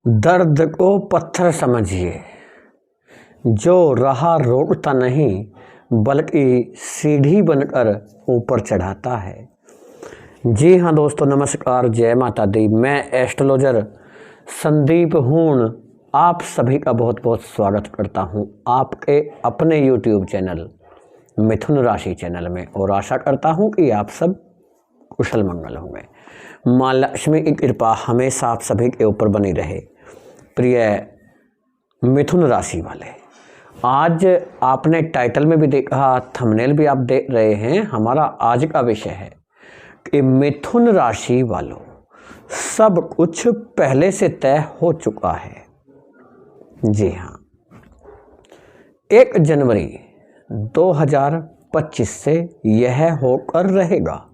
दर्द को पत्थर समझिए, जो राह रोकता नहीं बल्कि सीढ़ी बनकर ऊपर चढ़ाता है। जी हाँ दोस्तों, नमस्कार, जय माता दी। मैं एस्ट्रोलॉजर संदीप हूण आप सभी का बहुत बहुत स्वागत करता हूँ आपके अपने यूट्यूब चैनल मिथुन राशि चैनल में, और आशा करता हूँ कि आप सब कुशल मंगल होंगे। माँ लक्ष्मी की कृपा हमेशा आप सभी के ऊपर बनी रहे। प्रिय मिथुन राशि वाले, आज आपने टाइटल में भी देखा, थंबनेल भी आप देख रहे हैं। हमारा आज का विषय है कि मिथुन राशि वालों, सब कुछ पहले से तय हो चुका है। जी हाँ, 1 जनवरी 2025 से यह होकर रहेगा।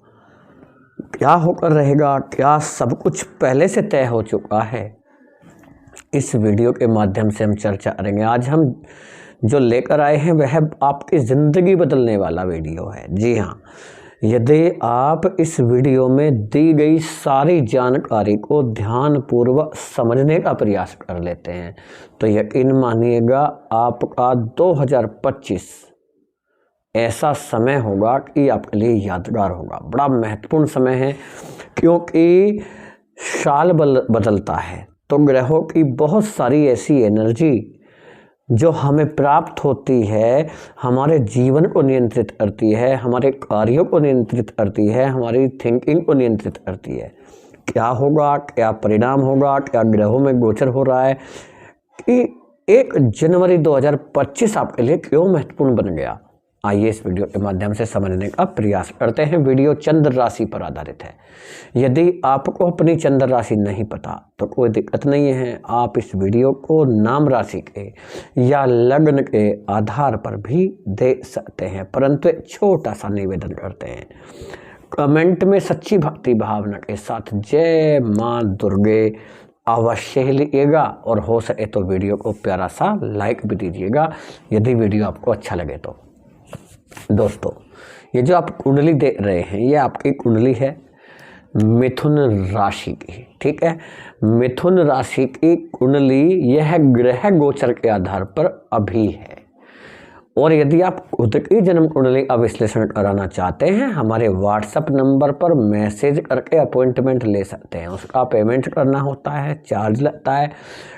क्या होकर रहेगा? क्या सब कुछ पहले से तय हो चुका है? इस वीडियो के माध्यम से हम चर्चा करेंगे। आज हम जो लेकर आए हैं वह आपकी ज़िंदगी बदलने वाला वीडियो है। जी हाँ, यदि आप इस वीडियो में दी गई सारी जानकारी को ध्यानपूर्वक समझने का प्रयास कर लेते हैं तो यकीन मानिएगा आपका 2025 ऐसा समय होगा कि आपके लिए यादगार होगा। बड़ा महत्वपूर्ण समय है, क्योंकि साल बदलता है तो ग्रहों की बहुत सारी ऐसी एनर्जी जो हमें प्राप्त होती है, हमारे जीवन को नियंत्रित करती है, हमारे कार्यों को नियंत्रित करती है, हमारी थिंकिंग को नियंत्रित करती है। क्या होगा, क्या परिणाम होगा, क्या ग्रहों में गोचर हो रहा है कि 1 जनवरी 2025 आपके लिए क्यों महत्वपूर्ण बन गया, आइए इस वीडियो के माध्यम से समझने का प्रयास करते हैं। वीडियो चंद्र राशि पर आधारित है। यदि आपको अपनी चंद्र राशि नहीं पता तो कोई दिक्कत नहीं है, आप इस वीडियो को नाम राशि के या लग्न के आधार पर भी दे सकते हैं, परंतु एक छोटा सा निवेदन करते हैं, कमेंट में सच्ची भक्ति भावना के साथ जय माँ दुर्गे अवश्य ही लिखिएगा, और हो सके तो वीडियो को प्यारा सा लाइक भी दीजिएगा यदि वीडियो आपको अच्छा लगे तो। दोस्तों, ये जो आप कुंडली देख रहे हैं ये आपकी कुंडली है मिथुन राशि की। ठीक है, मिथुन राशि की कुंडली यह ग्रह गोचर के आधार पर अभी है, और यदि आप खुद की जन्म कुंडली का विश्लेषण कराना चाहते हैं हमारे व्हाट्सएप नंबर पर मैसेज करके अपॉइंटमेंट ले सकते हैं। उसका पेमेंट करना होता है, चार्ज लगता है।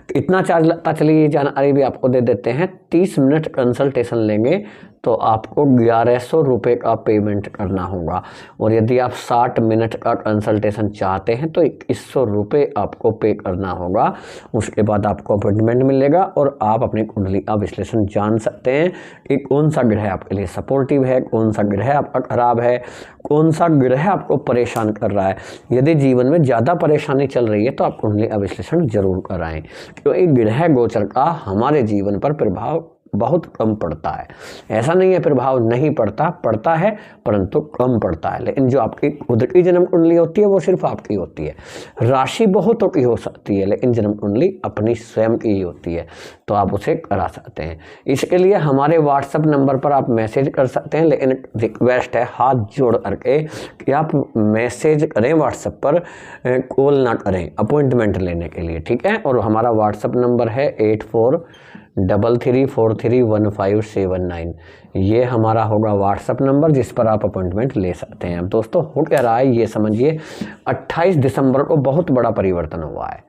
कितना चार्ज लगता है चलिए ये जानकारी भी आपको दे देते हैं। 30 मिनट कंसल्टेशन लेंगे तो आपको 1100 रुपये का पेमेंट करना होगा, और यदि आप 60 मिनट का कंसल्टेशन चाहते हैं तो 2100 रुपये आपको पे करना होगा। उसके बाद आपको अपॉइंटमेंट मिलेगा और आप अपनी कुंडली का विश्लेषण जान सकते हैं कि कौन सा ग्रह आपके लिए सपोर्टिव है, कौन सा ग्रह आपका खराब है, कौन सा ग्रह आपको परेशान कर रहा है। यदि जीवन में ज़्यादा परेशानी चल रही है तो आप कुंडली का विश्लेषण जरूर कराएं, क्योंकि ग्रह गोचर का हमारे जीवन पर प्रभाव बहुत कम पड़ता है। ऐसा नहीं है प्रभाव नहीं पड़ता, पड़ता है परंतु कम पड़ता है। लेकिन जो आपकी खुद की जन्म कुंडली होती है वो सिर्फ आपकी होती है। राशि बहुतों की हो सकती है लेकिन जन्म कुंडली अपनी स्वयं की ही होती है, तो आप उसे करा सकते हैं। इसके लिए हमारे व्हाट्सएप नंबर पर आप मैसेज कर सकते हैं, लेकिन रिक्वेस्ट है हाथ जोड़ करके कि आप मैसेज करें व्हाट्सएप पर, कॉल ना करें अपॉइंटमेंट लेने के लिए। ठीक है, और हमारा व्हाट्सएप नंबर है 8433431579। ये हमारा होगा व्हाट्सएप नंबर जिस पर आप अपॉइंटमेंट ले सकते हैं। अब दोस्तों, हो क्या रहा है ये समझिए। 28 दिसंबर को बहुत बड़ा परिवर्तन हुआ है।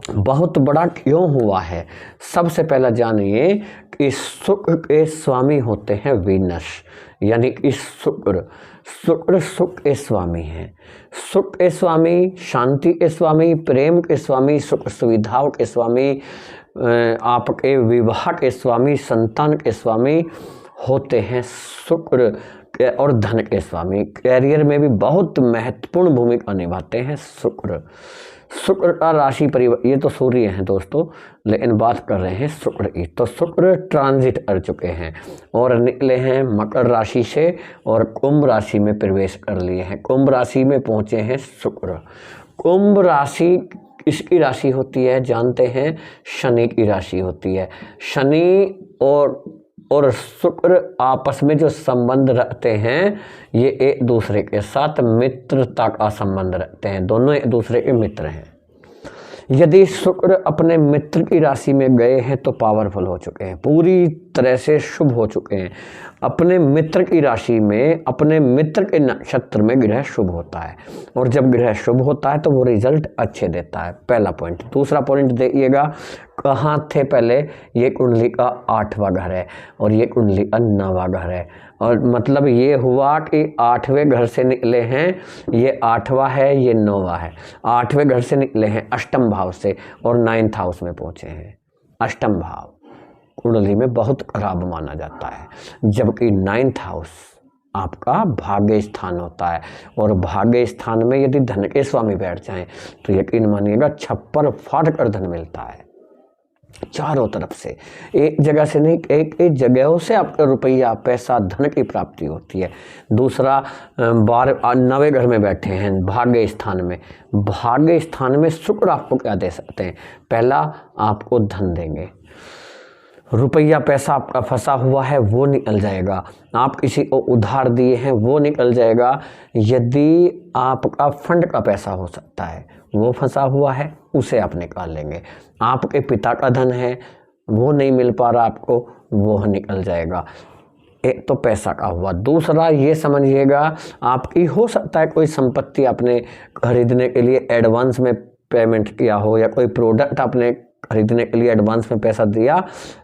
बहुत बड़ा क्यों हुआ है? सबसे पहला जानिए कि शुक्र के स्वामी होते हैं वीनस, यानी कि शुक्र सुख के स्वामी हैं। सुख के स्वामी, शांति के स्वामी, प्रेम के स्वामी, सुख सुविधाओं के स्वामी, आपके विवाह के स्वामी, संतान के स्वामी होते हैं शुक्र, और धन के स्वामी। कैरियर में भी बहुत महत्वपूर्ण भूमिका निभाते हैं शुक्र। शुक्र का राशि परिवर्तन, ये तो सूर्य हैं दोस्तों, लेकिन बात कर रहे हैं शुक्र की। तो शुक्र ट्रांजिट कर चुके हैं और निकले हैं मकर राशि से और कुंभ राशि में प्रवेश कर लिए हैं। कुंभ राशि में पहुंचे हैं शुक्र। कुंभ राशि किसकी राशि होती है जानते हैं? शनि की राशि होती है। शनि और शुक्र आपस में जो संबंध रखते हैं ये एक दूसरे के साथ मित्रता का संबंध रखते हैं, दोनों एक दूसरे के मित्र हैं। यदि शुक्र अपने मित्र की राशि में गए हैं तो पावरफुल हो चुके हैं, पूरी तरह से शुभ हो चुके हैं। अपने मित्र की राशि में, अपने मित्र के नक्षत्र में ग्रह शुभ होता है, और जब ग्रह शुभ होता है तो वो रिजल्ट अच्छे देता है, पहला पॉइंट। दूसरा पॉइंट देखिएगा, कहाँ थे पहले, ये कुंडली का 8वां घर है और ये कुंडली का 9वां घर है, और मतलब ये हुआ कि 8वें घर से निकले हैं, ये 8वां है, ये 9वां है। 8वें घर से निकले हैं अष्टम भाव से और 9th हाउस में पहुंचे हैं। अष्टम भाव कुंडली में बहुत खराब माना जाता है, जबकि 9th हाउस आपका भाग्य स्थान होता है, और भाग्य स्थान में यदि धन के स्वामी बैठ जाएं तो यकीन मानिएगा छप्पर फाड़ कर धन मिलता है चारों तरफ से, एक जगह से नहीं, एक एक जगहों से आपका रुपया, पैसा, धन की प्राप्ति होती है। दूसरा, 9वें घर में बैठे हैं भाग्य स्थान में। भाग्य स्थान में शुक्र आपको क्या दे सकते हैं, पहला आपको धन देंगे, रुपया पैसा आपका फंसा हुआ है वो निकल जाएगा, आप किसी को उधार दिए हैं वो निकल जाएगा। यदि आपका फंड का पैसा हो सकता है वो फंसा हुआ है उसे आप निकाल लेंगे, आपके पिता का धन है वो नहीं मिल पा रहा आपको, वो निकल जाएगा। एक तो पैसा का हुआ। दूसरा ये समझिएगा, आपकी हो सकता है कोई संपत्ति आपने खरीदने के लिए एडवांस में पेमेंट किया हो, या कोई प्रोडक्ट आपने खरीदने के लिए एडवांस में पैसा दिया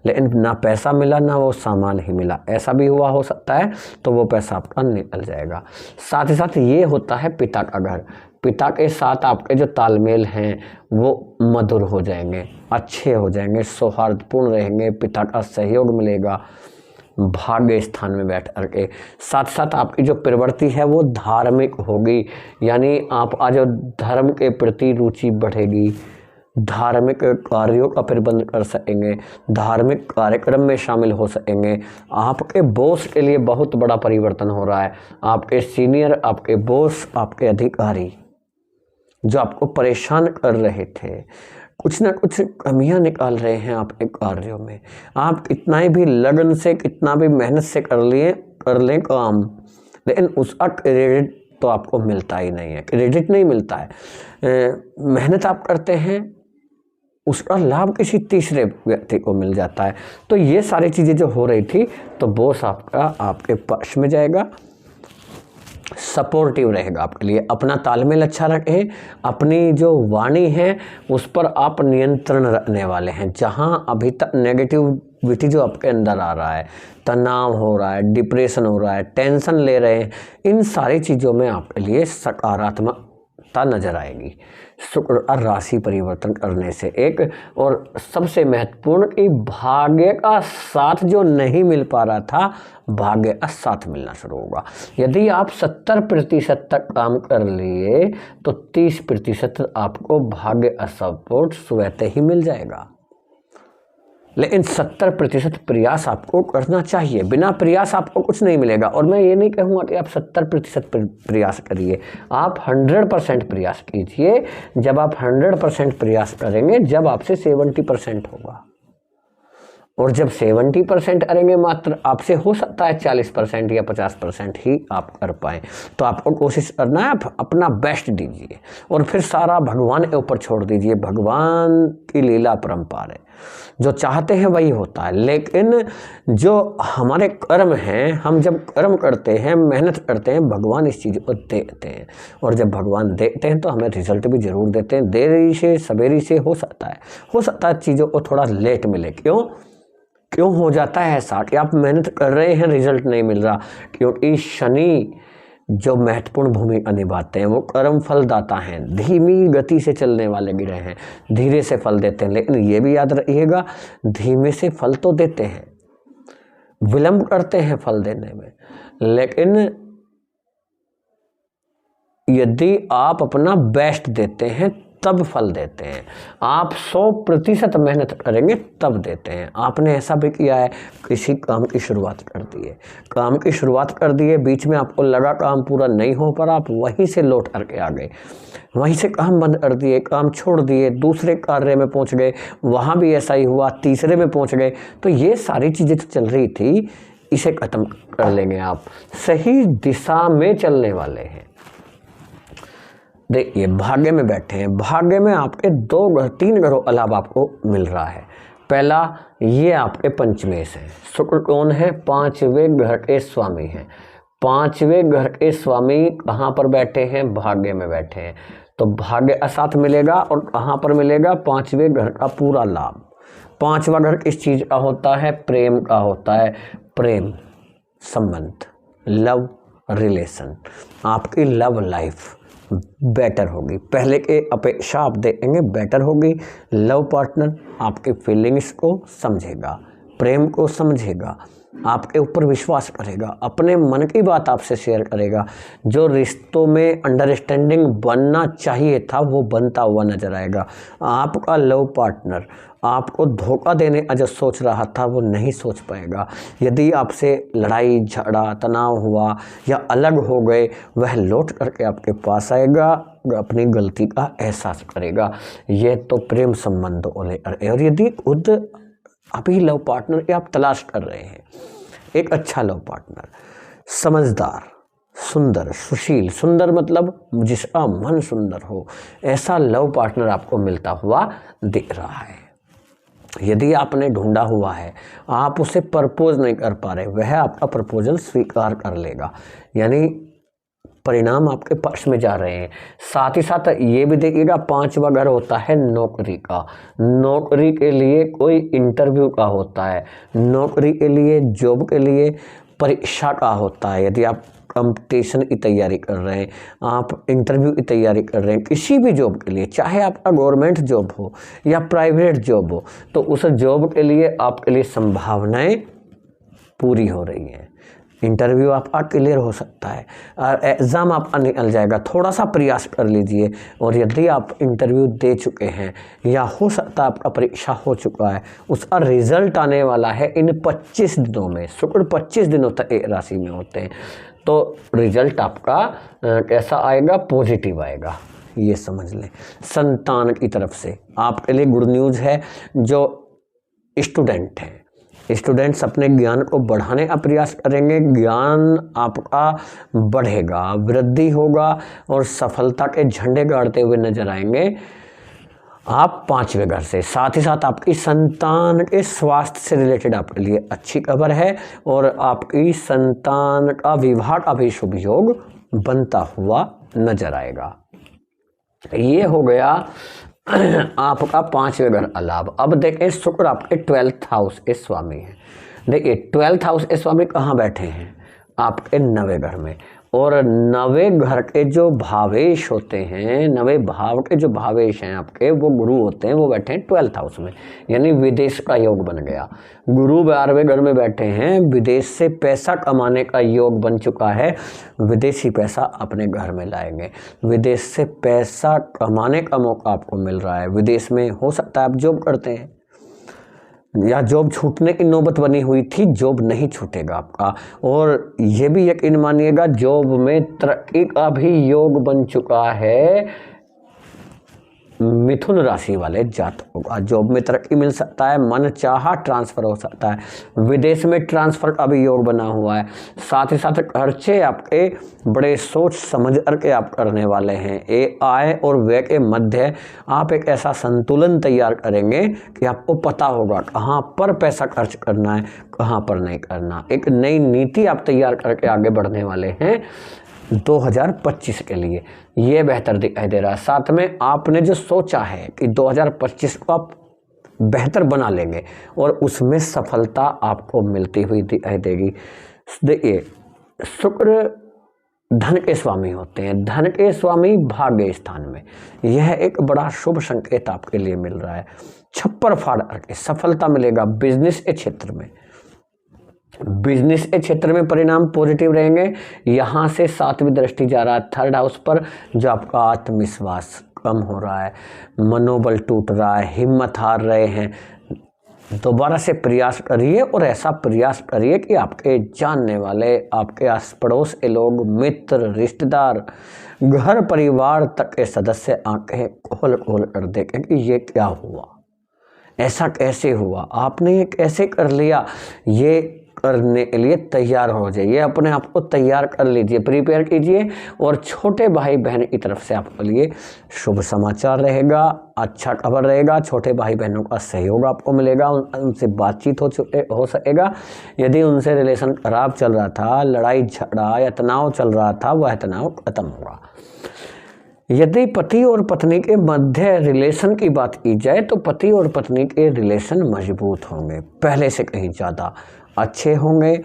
लेकिन ना पैसा मिला ना वो सामान ही मिला, ऐसा भी हुआ हो सकता है, तो वो पैसा आपका निकल जाएगा। साथ ही साथ ये होता है पिता का घर, पिता के साथ आपके जो तालमेल हैं वो मधुर हो जाएंगे, अच्छे हो जाएंगे, सौहार्दपूर्ण रहेंगे, पिता का सहयोग मिलेगा भाग्य स्थान में बैठ करके। साथ साथ आपकी जो प्रवृत्ति है वो धार्मिक होगी, यानी आप आज धर्म के प्रति रुचि बढ़ेगी, धार्मिक कार्यों का प्रबंध कर सकेंगे, धार्मिक कार्यक्रम में शामिल हो सकेंगे। आपके बॉस के लिए बहुत बड़ा परिवर्तन हो रहा है, आपके सीनियर, आपके बॉस, आपके अधिकारी जो आपको परेशान कर रहे थे, कुछ ना कुछ कमियां निकाल रहे हैं आपके कार्यों में। आप कितना भी लगन से, कितना भी मेहनत से कर लें काम, लेकिन उसका क्रेडिट तो आपको मिलता ही नहीं है, क्रेडिट नहीं मिलता है। मेहनत आप करते हैं, उसका लाभ किसी तीसरे व्यक्ति को मिल जाता है। तो ये सारी चीज़ें जो हो रही थी, तो बॉस आपका आपके पक्ष में जाएगा, सपोर्टिव रहेगा आपके लिए। अपना तालमेल अच्छा रखें, अपनी जो वाणी है उस पर आप नियंत्रण रखने वाले हैं। जहां अभी तक नेगेटिविटी जो आपके अंदर आ रहा है, तनाव हो रहा है, डिप्रेशन हो रहा है, टेंशन ले रहे हैं, इन सारी चीज़ों में आपके लिए सकारात्मकता नजर आएगी शुक्र और राशि परिवर्तन करने से। एक और सबसे महत्वपूर्ण कि भाग्य का साथ जो नहीं मिल पा रहा था, भाग्य का साथ मिलना शुरू होगा। यदि आप 70% तक काम कर लिए तो 30% आपको भाग्य का सपोर्ट स्वतः ही मिल जाएगा। लेकिन 70% प्रयास आपको करना चाहिए, बिना प्रयास आपको कुछ नहीं मिलेगा। और मैं ये नहीं कहूँगा कि आप 70% प्रयास करिए, आप 100% प्रयास कीजिए। जब आप 100% प्रयास करेंगे, जब आपसे 70% होगा, और जब 70% करेंगे मात्र, आपसे हो सकता है 40% या 50% ही आप कर पाएँ। तो आपको कोशिश करना है, आप अपना बेस्ट दीजिए और फिर सारा भगवान के ऊपर छोड़ दीजिए। भगवान की लीला परंपार है, जो चाहते हैं वही होता है। लेकिन जो हमारे कर्म हैं, हम जब कर्म करते हैं, मेहनत करते हैं, भगवान इस चीज़ को देखते हैं, और जब भगवान देखते हैं तो हमें रिजल्ट भी ज़रूर देते हैं। देरी से सवेरी से हो सकता है चीज़ों को थोड़ा लेट मिले। क्यों हो जाता है ऐसा कि आप मेहनत कर रहे हैं, रिजल्ट नहीं मिल रहा? क्योंकि शनि जो महत्वपूर्ण भूमिका निभाते हैं वो कर्म फलदाता हैं, धीमी गति से चलने वाले ग्रह हैं, धीरे से फल देते हैं। लेकिन ये भी याद रखिएगा, धीमे से फल तो देते हैं, विलंब करते हैं फल देने में, लेकिन यदि आप अपना बेस्ट देते हैं तब फल देते हैं। आप 100% मेहनत करेंगे तब देते हैं। आपने ऐसा भी किया है, किसी काम की शुरुआत कर दिए, बीच में आपको लगा काम पूरा नहीं हो पा रहा, आप वहीं से लौट करके आ गए, वहीं से काम बंद कर दिए, काम छोड़ दिए, दूसरे कार्य में पहुंच गए, वहाँ भी ऐसा ही हुआ, तीसरे में पहुंच गए। तो ये सारी चीज़ें तो चल रही थी, इसे ख़त्म कर लेंगे। आप सही दिशा में चलने वाले हैं। देखिए भाग्य में बैठे हैं, भाग्य में आपके 2 घर 3 घरों अलावा आपको मिल रहा है। पहला ये आपके पंचमेश है। शुक्र कौन है? 5वें घर के स्वामी हैं। 5वें घर के स्वामी कहाँ पर बैठे हैं? भाग्य में बैठे हैं। तो भाग्य असाथ मिलेगा और कहाँ पर मिलेगा? 5वें घर का पूरा लाभ। 5वां घर किस चीज़ का होता है? प्रेम का होता है। प्रेम संबंध, लव रिलेशन, आपकी लव लाइफ बेटर होगी, पहले के अपेक्षा आप देखेंगे बेटर होगी। लव पार्टनर आपकी फीलिंग्स को समझेगा, प्रेम को समझेगा, आपके ऊपर विश्वास करेगा, अपने मन की बात आपसे शेयर करेगा। जो रिश्तों में अंडरस्टैंडिंग बनना चाहिए था वो बनता हुआ नजर आएगा। आपका लव पार्टनर आपको धोखा देने का जो सोच रहा था वो नहीं सोच पाएगा। यदि आपसे लड़ाई झगड़ा तनाव हुआ या अलग हो गए, वह लौट करके आपके पास आएगा, अपनी गलती का एहसास करेगा। यह तो प्रेम संबंध और यदि खुद अभी लव पार्टनर की आप तलाश कर रहे हैं, एक अच्छा लव पार्टनर, समझदार, सुंदर, सुशील, सुंदर मतलब जिसका मन सुंदर हो, ऐसा लव पार्टनर आपको मिलता हुआ दिख रहा है। यदि आपने ढूंढा हुआ है, आप उसे प्रपोज नहीं कर पा रहे, वह आपका प्रपोजल स्वीकार कर लेगा, यानी परिणाम आपके पक्ष में जा रहे हैं। साथ ही साथ ये भी देखिएगा 5वां घर होता है नौकरी का। नौकरी के लिए कोई इंटरव्यू का होता है, नौकरी के लिए, जॉब के लिए परीक्षा का होता है। यदि आप कंपटीशन की तैयारी कर रहे हैं, आप इंटरव्यू की तैयारी कर रहे हैं किसी भी जॉब के लिए, चाहे आपका गवर्नमेंट जॉब हो या प्राइवेट जॉब हो, तो उस जॉब के लिए आपके लिए संभावनाएं पूरी हो रही हैं। इंटरव्यू आपका क्लियर हो सकता है, एग्ज़ाम आपका निकल जाएगा। थोड़ा सा प्रयास कर लीजिए, और यदि आप इंटरव्यू दे चुके हैं या हो सकता है आपका परीक्षा हो चुका है, उसका रिजल्ट आने वाला है इन 25 दिनों में। शुक्र 25 दिनों तक एक राशि में होते हैं, तो रिजल्ट आपका कैसा आएगा? पॉजिटिव आएगा, ये समझ लें। संतान की तरफ से आपके लिए गुड न्यूज़ है। जो स्टूडेंट हैं, स्टूडेंट्स अपने ज्ञान को बढ़ाने का प्रयास करेंगे, ज्ञान आपका बढ़ेगा, वृद्धि होगा और सफलता के झंडे गाड़ते हुए नजर आएंगे आप 5वें घर से। साथ ही साथ आपकी संतान के स्वास्थ्य से रिलेटेड आपके लिए अच्छी खबर है, और आपकी संतान का विवाह का भी शुभ योग बनता हुआ नजर आएगा। ये हो गया आपका 5वें घर का लाभ। अब देखें शुक्र आपके 12th हाउस के स्वामी हैं। देखिए 12th हाउस के स्वामी कहाँ बैठे हैं? आपके 9वें घर में। और 9वें घर के जो भावेश होते हैं, 9वें भाव के जो भावेश हैं आपके, वो गुरु होते हैं, वो बैठे हैं 12th हाउस में, यानी विदेश का योग बन गया। गुरु 12वें घर में बैठे हैं, विदेश से पैसा कमाने का योग बन चुका है, विदेशी पैसा अपने घर में लाएंगे, विदेश से पैसा कमाने का मौका आपको मिल रहा है। विदेश में हो सकता है आप जॉब करते हैं या जॉब छूटने की नौबत बनी हुई थी, जॉब नहीं छूटेगा आपका। और ये भी यकीन मानिएगा जॉब में तरक्की का भी योग बन चुका है। मिथुन राशि वाले जातकों का जॉब में तरक्की मिल सकता है, मन चाहा ट्रांसफर हो सकता है, विदेश में ट्रांसफर का भी योग बना हुआ है। साथ ही साथ खर्चे आपके बड़े सोच समझ करके आप करने वाले हैं। आय और व्यय के मध्य आप एक ऐसा संतुलन तैयार करेंगे कि आपको पता होगा कहाँ पर पैसा खर्च करना है, कहाँ पर नहीं करना। एक नई नीति आप तैयार करके आगे बढ़ने वाले हैं 2025 के लिए, ये बेहतर दिखाई दे रहा है। साथ में आपने जो सोचा है कि 2025 को आप बेहतर बना लेंगे, और उसमें सफलता आपको मिलती हुई दिखाई देगी। देखिए शुक्र धन के स्वामी होते हैं, धन के स्वामी भाग्य स्थान में, यह एक बड़ा शुभ संकेत आपके लिए मिल रहा है। छप्पर फाड़ करके सफलता मिलेगा बिजनेस के क्षेत्र में, बिजनेस के क्षेत्र में परिणाम पॉजिटिव रहेंगे। यहाँ से 7वीं दृष्टि जा रहा है 3rd हाउस पर, जो आपका आत्मविश्वास कम हो रहा है, मनोबल टूट रहा है, हिम्मत हार रहे हैं, दोबारा से प्रयास करिए, और ऐसा प्रयास करिए कि आपके जानने वाले, आपके आस पड़ोस के लोग, मित्र, रिश्तेदार, घर परिवार तक के सदस्य आंखें खोल खोल कर देखें कि ये क्या हुआ, ऐसा कैसे हुआ, आपने ये कैसे कर लिया। ये करने के लिए तैयार हो जाइए, अपने आप को तैयार कर लीजिए, प्रिपेयर कीजिए। और छोटे भाई बहन की तरफ से आपके लिए शुभ समाचार रहेगा, अच्छा खबर रहेगा। छोटे भाई बहनों का सहयोग आपको मिलेगा, उनसे बातचीत हो सकेगा। यदि उनसे रिलेशन खराब चल रहा था, लड़ाई झगड़ा या तनाव चल रहा था, वह तनाव खत्म होगा। यदि पति और पत्नी के मध्य रिलेशन की बात की जाए तो पति और पत्नी के रिलेशन मजबूत होंगे, पहले से कहीं ज़्यादा अच्छे होंगे,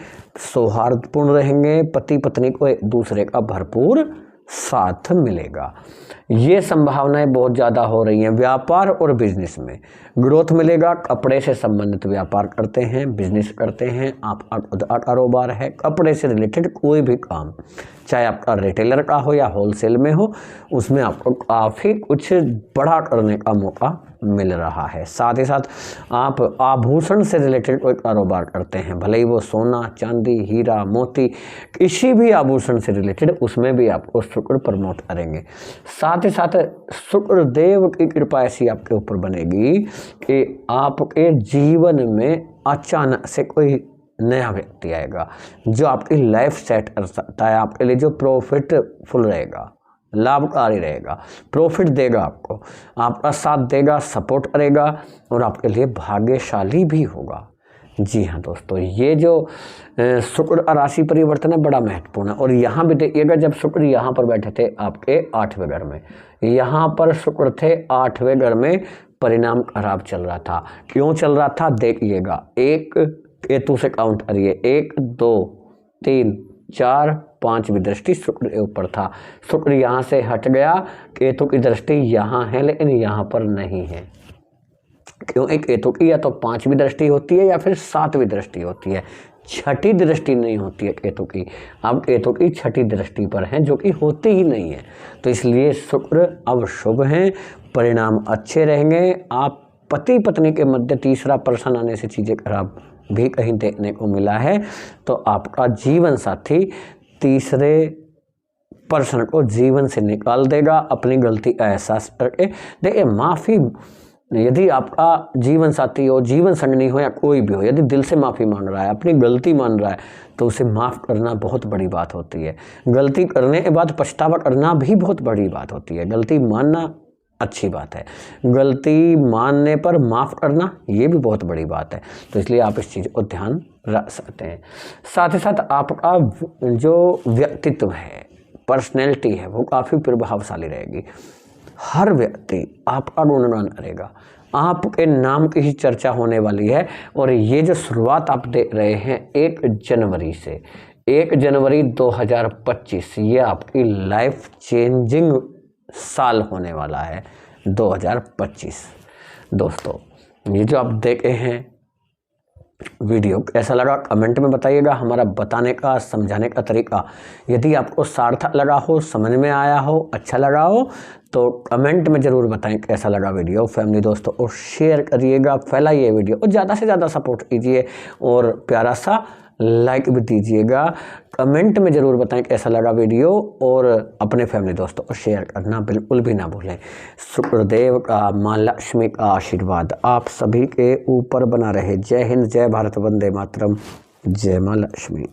सौहार्दपूर्ण रहेंगे। पति पत्नी को एक दूसरे का भरपूर साथ मिलेगा। ये संभावनाएं बहुत ज़्यादा हो रही हैं। व्यापार और बिजनेस में ग्रोथ मिलेगा। कपड़े से संबंधित व्यापार करते हैं, बिजनेस करते हैं, आपका खुद का कारोबार है, कपड़े से रिलेटेड कोई भी काम, चाहे आपका रिटेलर का हो या होलसेल में हो, उसमें आपको काफ़ी कुछ बड़ा करने का मौका मिल रहा है। साथ ही साथ आप आभूषण से रिलेटेड कोई कारोबार करते हैं, भले ही वो सोना चांदी हीरा मोती, किसी भी आभूषण से रिलेटेड, उसमें भी आपको शुक्र प्रमोट करेंगे। साथ ही साथ शुक्र देव की कृपा ऐसी आपके ऊपर बनेगी कि आपके जीवन में अचानक से कोई नया व्यक्ति आएगा जो आपकी लाइफ सेट कर सकता है, आपके लिए जो प्रॉफिटफुल रहेगा, लाभकारी रहेगा, प्रॉफिट देगा, आपको आपका साथ देगा, सपोर्ट करेगा और आपके लिए भाग्यशाली भी होगा। जी हाँ दोस्तों, ये जो शुक्र राशि परिवर्तन है बड़ा महत्वपूर्ण है। और यहाँ भी देखिएगा, जब शुक्र यहाँ पर बैठे थे आपके 8वें घर में, यहाँ पर शुक्र थे 8वें घर में, परिणाम खराब चल रहा था। क्यों चल रहा था देखिएगा, एक केतु से काउंट करिए, 1 2 3 4 5वीं दृष्टि शुक्र के ऊपर था। शुक्र यहाँ से हट गया, केतु की दृष्टि यहाँ है लेकिन यहाँ पर नहीं है। क्यों? एक केतु की या तो 5वीं दृष्टि होती है या फिर 7वीं दृष्टि होती है, छठी दृष्टि नहीं होती है केतु की। अब केतु की छठी दृष्टि पर है जो कि होती ही नहीं है। तो इसलिए शुक्र अब शुभ हैं, परिणाम अच्छे रहेंगे। आप पति पत्नी के मध्य तीसरा पर्सन आने से चीज़ें खराब भी कहीं देखने को मिला है, तो आपका जीवन साथी तीसरे पर्सन को जीवन से निकाल देगा अपनी गलती का एहसास करके। देखिए, माफ़ी, यदि आपका जीवन साथी हो, जीवन संगनी हो या कोई भी हो, यदि दिल से माफ़ी मांग रहा है, अपनी गलती मान रहा है, तो उसे माफ़ करना बहुत बड़ी बात होती है। गलती करने के बाद पछतावा करना भी बहुत बड़ी बात होती है। गलती मानना अच्छी बात है, गलती मानने पर माफ़ करना ये भी बहुत बड़ी बात है। तो इसलिए आप इस चीज़ को ध्यान रख सकते हैं। साथ ही साथ आपका जो व्यक्तित्व है, पर्सनैलिटी है, वो काफ़ी प्रभावशाली रहेगी। हर व्यक्ति आपका गुणगान करेगा, आपके नाम की ही चर्चा होने वाली है। और ये जो शुरुआत आप देख रहे हैं 1 जनवरी से, 1 जनवरी 2025, ये आपकी लाइफ चेंजिंग साल होने वाला है 2025। दोस्तों, ये जो आप देखे हैं वीडियो कैसा लगा कमेंट में बताइएगा। हमारा बताने का, समझाने का तरीका यदि आपको सार्थक लगा हो, समझ में आया हो, अच्छा लगा हो, तो कमेंट में ज़रूर बताएं कैसा लगा वीडियो। फैमिली दोस्तों और शेयर करिएगा, फैलाइए वीडियो और ज़्यादा से ज़्यादा सपोर्ट कीजिए और प्यारा सा लाइक भी दीजिएगा। कमेंट में ज़रूर बताएं कैसा लगा वीडियो और अपने फैमिली दोस्तों को शेयर करना बिल्कुल भी ना भूलें। शुक्रदेव का, माँ लक्ष्मी का आशीर्वाद आप सभी के ऊपर बना रहे। जय हिंद, जय भारत, वंदे मातरम, जय माँ लक्ष्मी।